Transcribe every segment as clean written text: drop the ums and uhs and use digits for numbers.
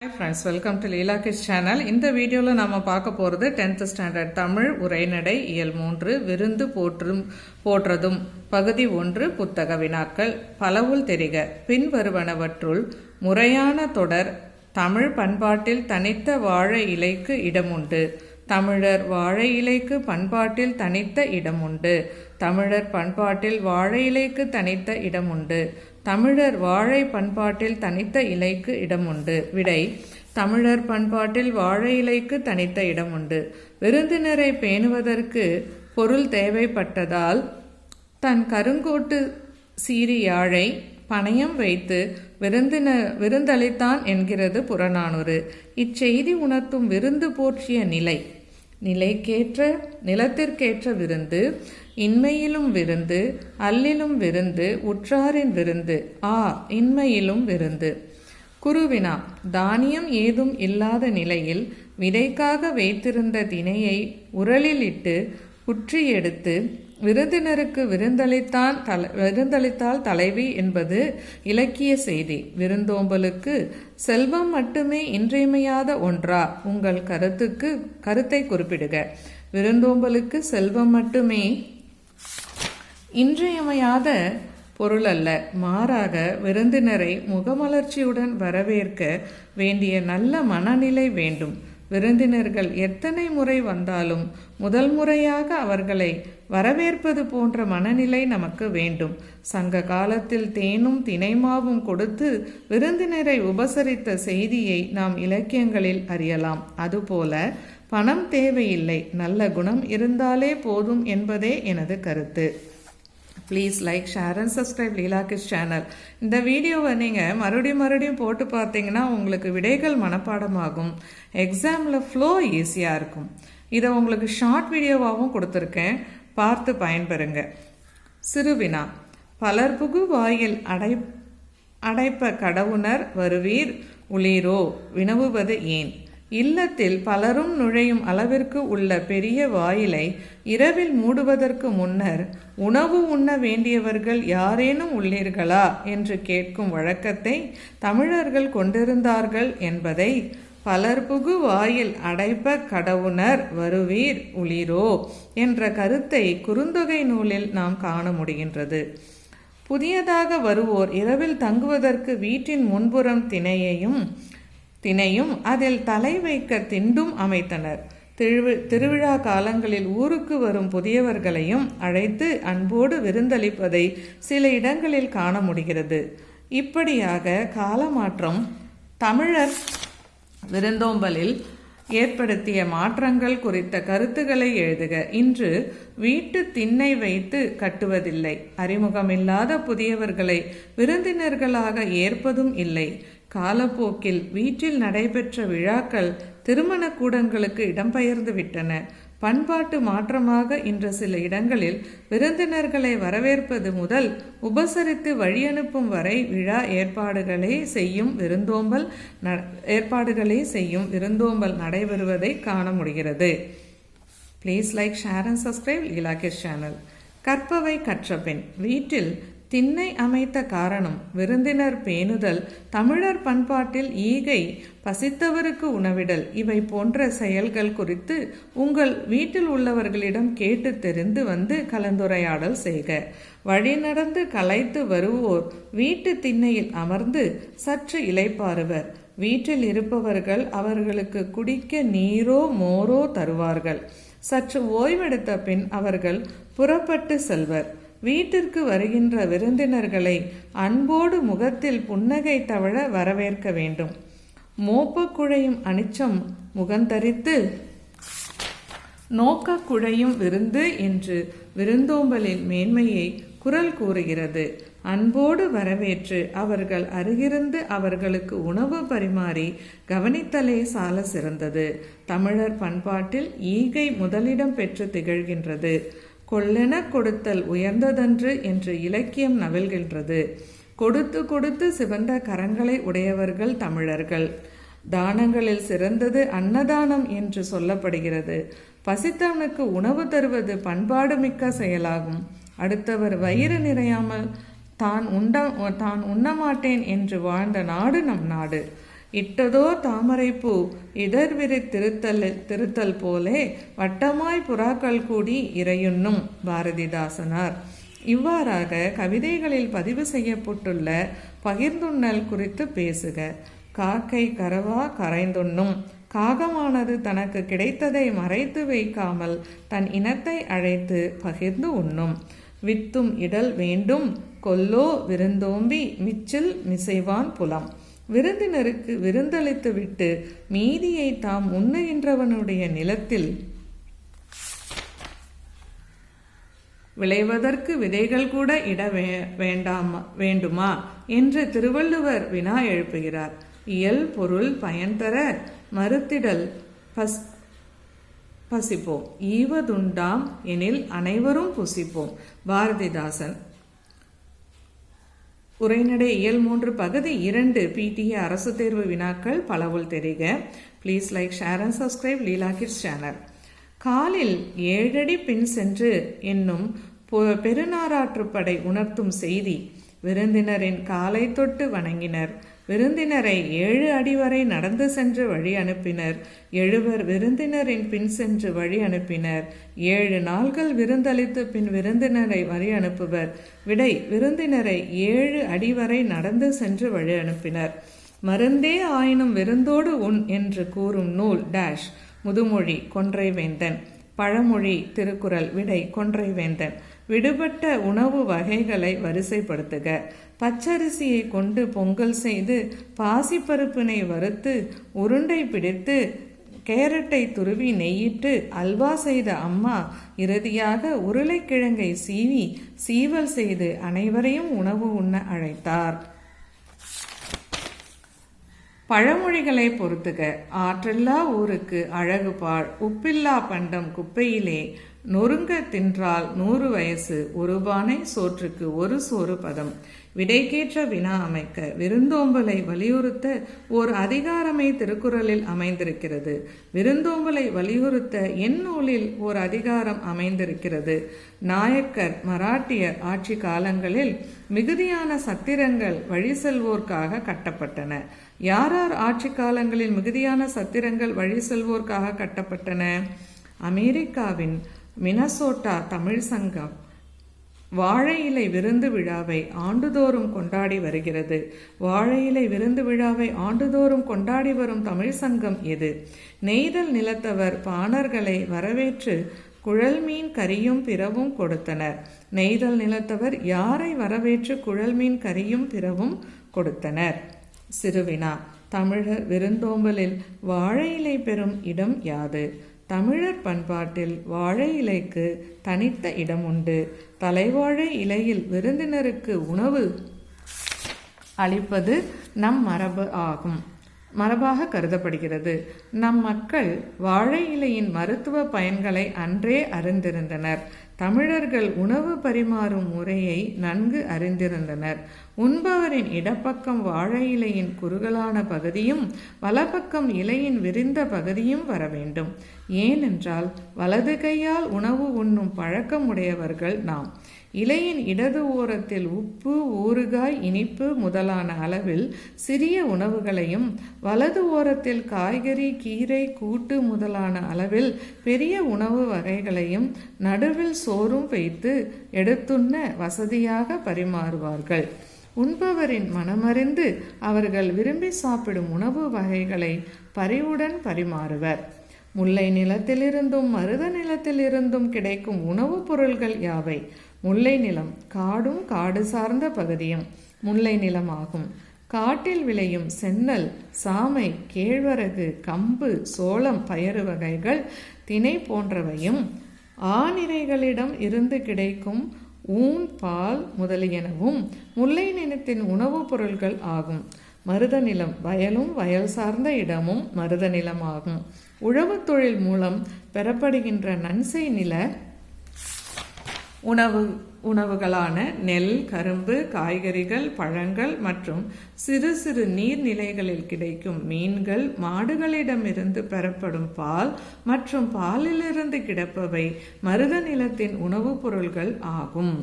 Hi friends, welcome to Leela Kids channel. இந்த வீடியோல நாம பார்க்க போறது 10th standard தமிழ் உரைநடை இயல் 3 விருந்து போற்றதும் பகுதி 1 புத்தக வினாக்கள். பலவுள் தெரிக. பின்வருவனவற்றுள் முறையான தொடர் தமிழ் பண்பாட்டில் தனித்த வாழை இலைக்கு இடமுண்டு. தமிழர் வாழை இலைக்கு பண்பாட்டில் தனித்த இடமுண்டு. தமிழர் பண்பாட்டில் வாழை இலைக்கு தனித்த இடமுண்டு. தமிழர் வாழை பண்பாட்டில் தனித்த இலைக்கு இடமுண்டு. விடை: தமிழர் பண்பாட்டில் வாழை இலைக்கு தனித்த இடமுண்டு. விருந்தினரை பேணுவதற்கு பொருள் தேவைப்பட்டதால் தன் கருங்கோட்டு சீறி யாழை பணயம் வைத்து விருந்தளித்தான் என்கிறது புறநானூறு. இச்செய்தி உணர்த்தும் விருந்து போற்றிய நிலைக்கேற்ற நிலத்திற்கேற்ற விருந்து, இன்மையிலும் விருந்து, அல்லிலும் விருந்து, உற்றாரின் விருந்து, இன்மையிலும் விருந்து. குருவினா: தானியம் ஏதும் இல்லாத நிலையில் விதைக்காக வைத்திருந்த தினையை உரலில் இட்டு குற்றி எடுத்து விருந்தினருக்கு விருந்தளித்தால் தலைவி என்பது இலக்கிய செய்தி. விருந்தோம்பலுக்கு செல்வம் மட்டுமே இன்றியமையாத ஒன்றா? உங்கள் கருத்தை குறிப்பிடுக. விருந்தோம்பலுக்கு செல்வம் மட்டுமே இன்றியமையாத பொருள் அல்ல, மாறாக விருந்தினரை முகமலர்ச்சியுடன் வரவேற்க வேண்டிய நல்ல மனநிலை வேண்டும். விருந்தினர்கள் எத்தனை முறை வந்தாலும் முதல் முறையாக அவர்களை வரவேற்பது போன்ற மனநிலை நமக்கு வேண்டும். சங்க காலத்தில் தேனும் தினைமாவும் கொடுத்து விருந்தினரை உபசரித்த செய்தியை நாம் இலக்கியங்களில் அறியலாம். அதுபோல பணம் தேவையில்லை, நல்ல குணம் இருந்தாலே போதும் என்பதே எனது கருத்து. Please like, share and subscribe Leela kids channel. இந்த வீடியோவை நீங்கள் மறுபடியும் போட்டு பார்த்தீங்கன்னா உங்களுக்கு விடைகள் மனப்பாடமாகும். எக்ஸாமில் ஃப்ளோ ஈஸியாக இருக்கும். இதை உங்களுக்கு ஷார்ட் வீடியோவாகவும் கொடுத்துருக்கேன், பார்த்து பயன்பெறுங்க. சிறுவினா: பலர்புகு வாயில் அடைப்ப கடவுணர் வருவீர் உளீரோ வினவுவது ஏன்? இல்லத்தில் பலரும் நுழையும் அளவிற்கு உள்ள பெரிய வாயிலை இரவில் மூடுவதற்கு முன்னர் உணவு உண்ண வேண்டியவர்கள் யாரேனும் உள்ளீர்களா என்று கேட்கும் வழக்கத்தை தமிழர்கள் கொண்டிருந்தார்கள் என்பதை பலர்புகு வாயில் அடைப்ப கடவுணர் வருவீர் உளீரோ என்ற கருத்தை குறுந்தொகை நூலில் நாம் காண முடிகின்றது. புதியதாக வருவோர் இரவில் தங்குவதற்கு வீட்டின் முன்புறம் தினையும் அதில் தலை வைக்க திண்டும் அமைத்தனர். திருவிழா காலங்களில் ஊருக்கு வரும் புதியவர்களையும் அழைத்து அன்போடு விருந்தளிப்பதை சில இடங்களில் காண முடிகிறது. இப்படியாக காலமாற்றம் தமிழர் விருந்தோம்பலில் ஏற்படுத்திய மாற்றங்கள் குறித்த கருத்துக்களை எழுதுக. இன்று வீட்டு திண்ணை வைத்து கட்டுவதில்லை. அறிமுகமில்லாத புதியவர்களை விருந்தினர்களாக ஏற்பதும் இல்லை. காலப்போக்கில் வீட்டில் நடைபெற்ற விழாக்கள் திருமண கூடங்களுக்கு இடம்பெயர்ந்து விட்டன. பண்பாட்டு மாற்றமாக இன்று சில இடங்களில் விருந்தினர்களை வரவேற்பது முதல் உபசரித்து வழியனுப்பும் வரை விழா ஏற்பாடுகளை செய்யும் விருந்தோம்பல் நடைபெறுவதை காண முடிகிறது. Please like, share and subscribe Leela kids channel. கற்பவை கற்றபின். வீட்டில் திண்ணை அமைத்த காரணம் விருந்தினர் பேணுதல், தமிழர் பண்பாட்டில் ஈகை, பசித்தவருக்கு உணவிடல் இவை போன்ற செயல்கள் குறித்து உங்கள் வீட்டில் உள்ளவர்களிடம் கேட்டு தெரிந்து வந்து கலந்துரையாடல் செய்க. வழி நடந்து களைத்து வருவோர் வீட்டு திண்ணையில் அமர்ந்து சற்று இளைப்பாறுவர். வீட்டில் இருப்பவர்கள் அவர்களுக்கு குடிக்க நீரோ மோரோ தருவார்கள். சற்று ஓய்வெடுத்த பின் அவர்கள் புறப்பட்டு செல்வர். வீட்டிற்கு வருகின்ற விருந்தினர்களை அன்போடு முகத்தில் புன்னகை தவழ வரவேற்க வேண்டும். மோப்ப குழையும் அனிச்சம் முகந்தரித்து நோக்க குழையும் விருந்து என்று விருந்தோம்பலின் மேன்மையை குரல் கூறுகிறது. அன்போடு வரவேற்று அவர்கள் அருகிருந்து அவர்களுக்கு உணவு பரிமாறி கவனித்தலே சால சிறந்தது. தமிழர் பண்பாட்டில் ஈகை முதலிடம் பெற்று திகழ்கின்றது. கொள்ளென கொடுத்தல் உயர்ந்ததன்று என்று இலக்கியம் நவில்கின்றது. கொடுத்து கொடுத்து சிவந்த கரங்களை உடையவர்கள் தமிழர்கள். தானங்களில் சிறந்தது அன்னதானம் என்று சொல்லப்படுகிறது. பசித்தவனுக்கு உணவு தருவது பண்பாடு மிக்க செயலாகும். அடுத்தவர் வயிறு நிறையாமல் தான் உண்ணமாட்டேன் என்று வாழ்ந்த நாடு நம் நாடு. இட்டதோ தாமரைப்பூ இதர்விரி திருத்தல் போலே வட்டமாய் புறாக்கள் கூடி இறையுண்ணும். பாரதிதாசனார். இவ்வாறாக கவிதைகளில் பதிவு செய்யப்பட்டுள்ள பகிர்ந்துண்ணல் குறித்து பேசுக. காக்கை கரவா கரைந்துண்ணும். காகமானது தனக்கு கிடைத்ததை மறைத்து வைக்காமல் தன் இனத்தை அழைத்து பகிர்ந்து உண்ணும். வித்தும் இடல் வேண்டும் கொல்லோ விருந்தோம்பி மிச்சில் மிசைவான் புலம். விருந்தினருக்கு விருந்தளித்து விட்டு மீதியை தாம் உண்ணுகின்றவனுடைய நிலத்தில் விளைவதற்கு விதைகள் கூட இட வேண்டுமா என்று திருவள்ளுவர் வினா எழுப்புகிறார். இயல் பொருள் பயன் தர மறுத்திடல் பசிப்போம் ஈவதுண்டாம் எனில் அனைவரும் புசிப்போம். பாரதிதாசன். உரைநடை இயல் 3 பகுதி 2 PTA அரசு தேர்வு வினாக்கள் பலவுள் தெரிக. Please like, share and subscribe Leela kids channel. காலில் 7 அடி பின் சென்று என்னும் பெருநாராற்றுப்படை உணர்த்தும் செய்தி. விருந்தினரின் காலை தொட்டு வணங்கினர். விருந்தினரை 7 அடி வரை நடந்து சென்று வழி அனுப்பினர். 7 விருந்தினரின் பின் சென்று வழி அனுப்பினர். 7 நாள்கள் விருந்தளித்து பின் விருந்தினரை வழி அனுப்புவர். விடை: விருந்தினரை 7 அடி வரை நடந்து சென்று வழி அனுப்பினர். மருந்தே ஆயினும் விருந்தோடு உண் என்று கூறும் நூல் டேஷ். முதுமொழி கொன்றைவேந்தன். பழமொழி திருக்குறள். விடை: கொன்றைவேந்தன். விடுபட்ட உணவு வகைகளை வரிசைப்படுத்துக. பச்சரிசியை கொண்டு பொங்கல் செய்து பாசிப்பருப்பினை வறுத்து உருண்டை பிடித்து கேரட்டை துருவி நெய்யிட்டு அல்வா செய்த அம்மா இறுதியாக உருளைக்கிழங்கை சீவி சீவல் செய்து அனைவரையும் உணவு உண்ண அழைத்தார். பழமொழிகளை பொறுத்துக. ஆற்றில்லா ஊருக்கு அழகு பாழ். உப்பில்லா பண்டம் குப்பையிலே நொறுங்க தின்றால் 100 வயசு. ஒரு பானை சோற்றுக்கு 1 சோறு பதம். விடைக்கேற்ற வினா அமைக்க. விருந்தோம்பலை வலியுறுத்த ஓர் அதிகாரமே திருக்குறளில் அமைந்திருக்கிறது. விருந்தோம்பலை வலியுறுத்த என் நூலில் ஓர் அதிகாரம் அமைந்திருக்கிறது. நாயக்கர் மராட்டியர் ஆட்சி காலங்களில் மிகுதியான சத்திரங்கள் வழி செல்வோர்க்காக கட்டப்பட்டன. யார் ஆட்சி காலங்களில் மிகுதியான சத்திரங்கள் வழி செல்வோர்க்காக கட்டப்பட்டன? அமெரிக்காவின் மினசோட்டா தமிழ் சங்கம் வாழை இலை விருந்து விழாவை ஆண்டுதோறும் கொண்டாடி வருகிறது. வாழை இலை விருந்து விழாவை ஆண்டுதோறும் கொண்டாடி வரும் தமிழ் சங்கம் எது? நெய்தல் நிலத்தவர் பாணர்களை வரவேற்று குழல் மீன் கறியும் பிறவும் கொடுத்தனர். நெய்தல் நிலத்தவர் யாரை வரவேற்று குழல் மீன் கறியும் பிறவும் கொடுத்தனர்? சிறுவினா. தமிழர் விருந்தோம்பலில் வாழை இலை பெறும் இடம் யாது? தமிழர் பண்பாட்டில் வாழை இலைக்கு தனித்த இடம் உண்டு. தலைவாழை இலையில் விருந்தினருக்கு உணவு அளிப்பது நம் மரபாக கருதப்படுகிறது. நம் மக்கள் வாழை இலையின் மருத்துவ பயன்களை அன்றே அறிந்திருந்தனர். தமிழர்கள் உணவு பரிமாறும் முறையை நன்கு அறிந்திருந்தனர். உண்பவரின் இடப்பக்கம் வாழை இலையின் குறுகலான பகுதியும் வலப்பக்கம் இலையின் விரிந்த பகுதியும் வர வேண்டும். ஏனென்றால் வலது கையால் உணவு உண்ணும் பழக்கமுடையவர்கள் நாம். இலையின் இடது ஓரத்தில் உப்பு, ஊறுகாய், இனிப்பு முதலான அளவில் சிறிய உணவுகளையும், வலது ஓரத்தில் காய்கறி, கீரை, கூட்டு முதலான அளவில் பெரிய உணவு வகைகளையும், நடுவில் சோறும் வைத்து எடுத்துண்ண வசதியாக பரிமாறுவார்கள். உண்பவரின் மனமறிந்து அவர்கள் விரும்பி சாப்பிடும் உணவு வகைகளை பரிவுடன் பரிமாறுவர். முல்லை நிலத்திலிருந்தும் மருத நிலத்திலிருந்தும் கிடைக்கும் உணவுப் பொருள்கள் யாவை? முல்லை நிலம் காடும் காடு சார்ந்த பகுதியும் முல்லை நிலமாகும். காட்டில் விளையும் சென்னல், சாமை, கேழ்வரகு, கம்பு, சோளம், பயறு வகைகள், திணை போன்றவையும் ஆநிரைகளிடம் இருந்து கிடைக்கும் ஊன், பால் முதலியனவும் முல்லை நிலத்தின் உணவுப் பொருள்கள் ஆகும். மருத நிலம் வயலும் வயல் சார்ந்த இடமும் மருத நிலமாகும். உழவு தொழில் மூலம் பெறப்படுகின்ற நன்செய் நில உணவுகளான நெல், கரும்பு, காய்கறிகள், பழங்கள் மற்றும் சிறு சிறு நீர்நிலைகளில் கிடைக்கும் மீன்கள், மாடுகளிடமிருந்து பெறப்படும் பால் மற்றும் பாலிலிருந்து கிடைப்பவை மருத நிலத்தின் உணவுப் பொருள்கள் ஆகும்.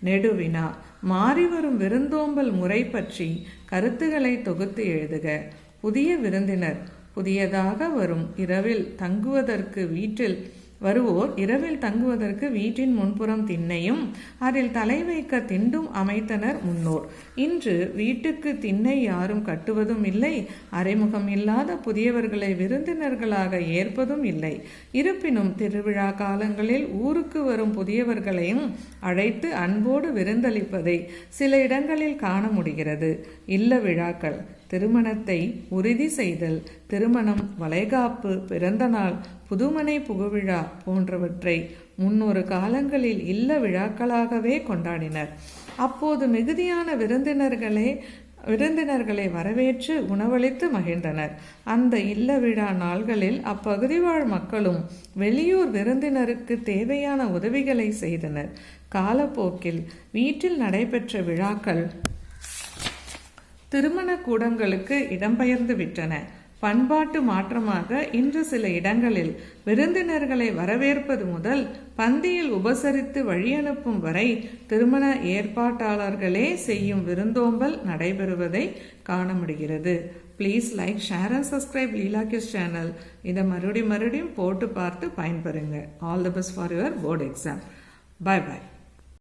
நெடுவினா. மாறிவரும் விருந்தோம்பல் முறை பற்றி கருத்துக்களை தொகுத்து எழுதுக. புதிய விருந்தினர் புதியதாக வரும் இரவில் தங்குவதற்கு வீட்டின் முன்புறம் திண்ணையும் அதில் தலை வைக்க திண்டும் அமைத்தனர் முன்னோர். இன்று வீட்டுக்கு திண்ணை யாரும் கட்டுவதும் இல்லை, அறைமுகம் இல்லாத புதியவர்களை விருந்தினர்களாக ஏற்பதும் இல்லை. இருப்பினும் திருவிழா காலங்களில் ஊருக்கு வரும் புதியவர்களையும் அழைத்து அன்போடு விருந்தளிப்பதை சில இடங்களில் காண முடிகிறது. இல்ல விழாக்கள், திருமணத்தை உறுதி செய்தல், திருமணம், வளைகாப்பு, பிறந்தநாள், புதுமனை புகுவிழா போன்றவற்றை முன்னொரு காலங்களில் இல்ல விழாக்களாகவே கொண்டாடினர். அப்போது மிகுதியான விருந்தினர்களை வரவேற்று உணவளித்து மகிழ்ந்தனர். அந்த இல்ல விழா நாள்களில் அப்பகுதி வாழ் மக்களும் வெளியூர் விருந்தினருக்கு தேவையான உதவிகளை செய்தனர். காலப்போக்கில் வீட்டில் நடைபெற்ற விழாக்கள் திருமண கூடங்களுக்கு இடம்பெயர்ந்து விட்டன. பண்பாட்டு மாற்றமாக இன்று சில இடங்களில் விருந்தினர்களை வரவேற்பது முதல் பந்தியில் உபசரித்து வழியனுப்பும் வரை திருமண ஏற்பாட்டாளர்களே செய்யும் விருந்தோம்பல் நடைபெறுவதை காண முடிகிறது. Please like, share and subscribe Leela kids channel. இதை மறுபடியும் போட்டு பார்த்து பயன்பெறுங்க. All the best for your board exam. Bye bye.